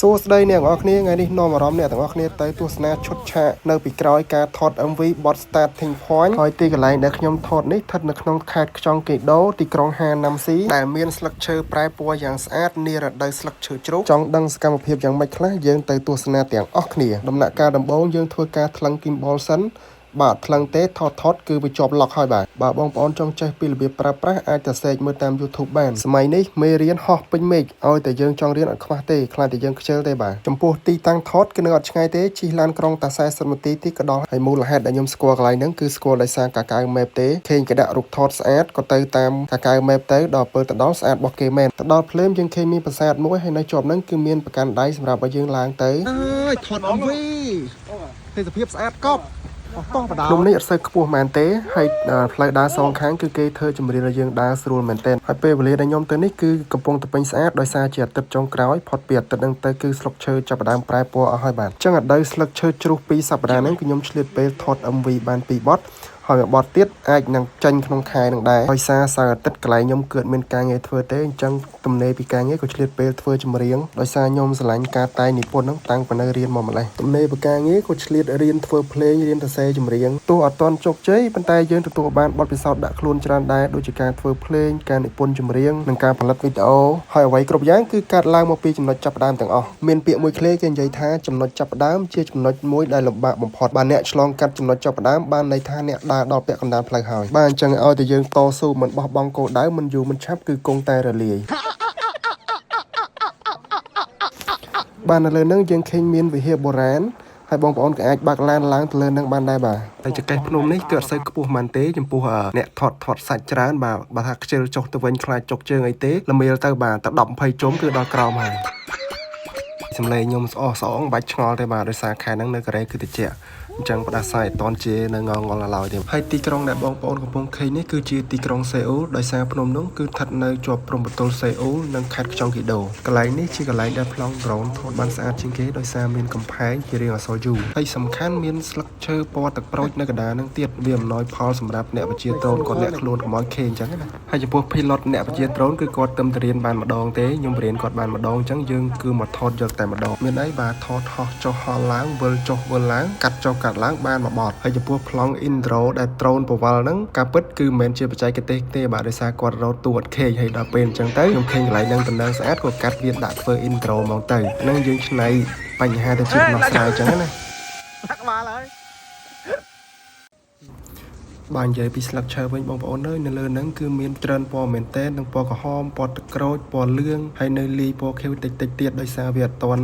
សួស្តីអ្នកទាំងអស់គ្នាថ្ងៃនេះនាំអារម្មណ៍អ្នកទាំងអស់គ្នាទៅទស្សនាឈុតឆាកនៅពីក្រោយការថត MV បទ Starting Point ហើយទីកន្លែងដែលខ្ញុំថតនេះស្ថិតនៅក្នុងខេត្តខ្យង់កេដូទីក្រុងហាណាំស៊ីដែលមានស្លឹកឈើប្រែពណ៌យ៉ាងស្អាតនារដូវស្លឹកឈើជ្រុះចង់ដឹងសកម្មភាពយ៉ាងម៉េចខ្លះយើងទៅទស្សនាទាំងអស់គ្នាដំណាក់កាលដំបូងយើងធ្វើការថ្លឹង gimbal សិនបាទថ្លឹងទេថតគឺវាជាប់ឡុកហើយបាទបងប្អូនចង់ចេះពីរបៀបប្រើប្រាស់អាចទៅសេកមើលតាម YouTube បានសម័យនេះមេរៀនហោះពេញមេឃឲ្យតែយើងចង់រៀនអត់ខ្វះទេខ្លាចតែយើងខ្ជិលទេបាទចំពោះទីតាំងថតគឺនៅអត់ឆ្ងាយទេជិះឡានក្រុងតែ40នាទីទីក៏ដល់ហើយមូលហេតុដែលខ្ញុំស្គាល់កន្លែងហ្នឹងគឺស្គាល់ដោយសារកាកៅ Map ទេឃើញគេដាក់រូបថតស្អាតក៏ទៅតាមកាកៅ Map ទៅដល់ពេលទៅដល់ស្អាតរបស់គេមែនទៅដល់ភ្លាមយើងឃើញមានប្រាសាទមួយហើយនៅជាប់ហ្នឹងគឺមានប្រកាន់ដៃសម្រាប់ឲ្យយើងឡើងទៅអើយថត MV ទេសភាពស្អាតកប់ភ្នំនេះអត់សូវខ្ពស់មែនទេហើយផ្លូវដើរសងខាងគឺគេធ្វើចម្រៀងឲ្យយើងដើរស្រួលមែនទែនហើយពេលវេលាដែលខ្ញុំទៅនេះគឺកំពុងតែពេញស្អាតដោយសារជាអាទិត្យចុងក្រោយផុតពីអាទិត្យហ្នឹងទៅគឺស្លឹកឈើចាប់ផ្ដើមប្រែពណ៌អស់ហើយបាទអញ្ចឹងអត់ដល់ស្លឹកឈើជ្រុះ2សប្តាហ៍ហ្នឹងគឺខ្ញុំឆ្លៀតពេលថត MV បាន2បទហើយមួយបទទៀតអាចនឹងចាញ់ក្នុងខែនឹងដែរដោយសារសៅរ៍អាទិត្យកន្លែងខ្ញុំគឺមានការងារធ្វើទេអញ្ចឹងទំនេរពីការងារក៏ឆ្លៀតពេលធ្វើចម្រៀងដោយសារខ្ញុំស្រឡាញ់ការតែងនិពន្ធហ្នឹងតាំងពីនៅរៀនមកម្លេះទំនេរពីការងារក៏ឆ្លៀតរៀនធ្វើភ្លេងរៀនសរសេរចម្រៀងទោះអត់ទាន់ជោគជ័យប៉ុន្តែយើងទទួលបានបទពិសោធន៍ដាក់ខ្លួនច្រើនដែរដូចជាការធ្វើភ្លេងការនិពន្ធចម្រៀងនិងការផលិតវីដេអូហើយអ្វីគ្រប់យ៉ាងគឺកើតឡើងមកពីចំណុចចាប់ផ្ដើមទាំងអស់មានពាក្យមួយឃ្លាគេនិយាយថាចំណុចចាប់ផ្ដើមជាចំណុចមួយដែលលំបាកបំផុតបើអ្នកឆ្លងកាត់ចំណុចចាប់ផ្ដើមបានន័យថាអ្នកដើរដល់ពាក់កណ្ដាលផ្លូវហើយបាទអញ្ចឹងឲ្យតែយើងតស៊ូមិនបោះបង់គោលដៅមិនយូរមិនឆាប់គឺគង់តែរលាយបាទនៅលើនឹងយើងឃើញមានវិហារបុរាណហើយបងប្អូនក៏អាចបើកឡានឡើងទៅលើនឹងបានដែរបាទតែចកេះភ្នំនេះគឺអត់សូវខ្ពស់មែនទេចំពោះអ្នកថតសាច់ច្រើនបាទបើថាខ្ជិលចុះទៅវិញខ្លាចចុកជើងអីទេល្មៀលទៅបាទតែ10 20ជុំគឺដល់ក្រោមហើយសំឡេងខ្ញុំស្អងបាច់ឆ្ងល់ទេបាទដោយសារខែហ្នឹងនៅកូរ៉េគឺតិចអញ្ចឹងផ្ដាសាយអត់តន់ជានៅងល់ឡើយទេហើយទីក្រុងដែលបងប្អូនកំពុងឃើញនេះគឺជាទីក្រុងសេអ៊ូលដោយសារភ្នំនោះគឺស្ថិតនៅជាប់ព្រំប្រទល់សេអ៊ូលនិងខេត្តខ្យង់គីដូកន្លែងនេះជាកន្លែងដែលប្លង់ដ្រូនថតបានស្អាតជាងគេដោយសារមានកំផែងជារាងអក្សរ U ហើយសំខាន់មានស្លឹកឈើពណ៌ទឹកក្រូចនៅកណ្ដាលនឹងទៀតវាអំណោយផលសម្រាប់អ្នកវិទ្យាដ្រូនគាត់លាក់ខ្លួនកុំឲ្យខេអញ្ចឹងណាហើយចំពោះ pilot អ្នកវិទ្យាដ្រូនគឺគាត់ទៅរៀនបានម្ដងទេខ្ញុំរៀនគាត់បានម្ដងអញ្ចឹងយើងគឺមកថតយកតែម្ដងមានអីបាទថតហោះចុះហោះឡើងវិលចុះវិលឡើងកាត់ចុះកាត់ឡើងបានមួយបទហើយចំពោះប្លង់ intro ដែលដ្រូនប្រវល់ហ្នឹងការពិតគឺមិនមែនជាបច្ចេកទេសទេបាទដោយសារគាត់រត់តួអត់ខេហើយដល់ពេលអញ្ចឹងទៅខ្ញុំឃើញកន្លែងហ្នឹងតំណែងស្អាតក៏កាត់វាដាក់ធ្វើ intro មកទៅហ្នឹងយើងឆ្នៃបញ្ហាទៅជាដំណោះស្រាយអញ្ចឹងណាក្បាលហើយបាទនិយាយពីស្លឹកឈើវិញបងប្អូនអើយនៅលើហ្នឹងគឺមានច្រើនពណ៌មែនតើនឹងពណ៌ក្រហមពណ៌ទឹកក្រូចពណ៌លឿងហើយនៅលីពណ៌ខៀវតិចទៀតដោយសារវាអត់តន់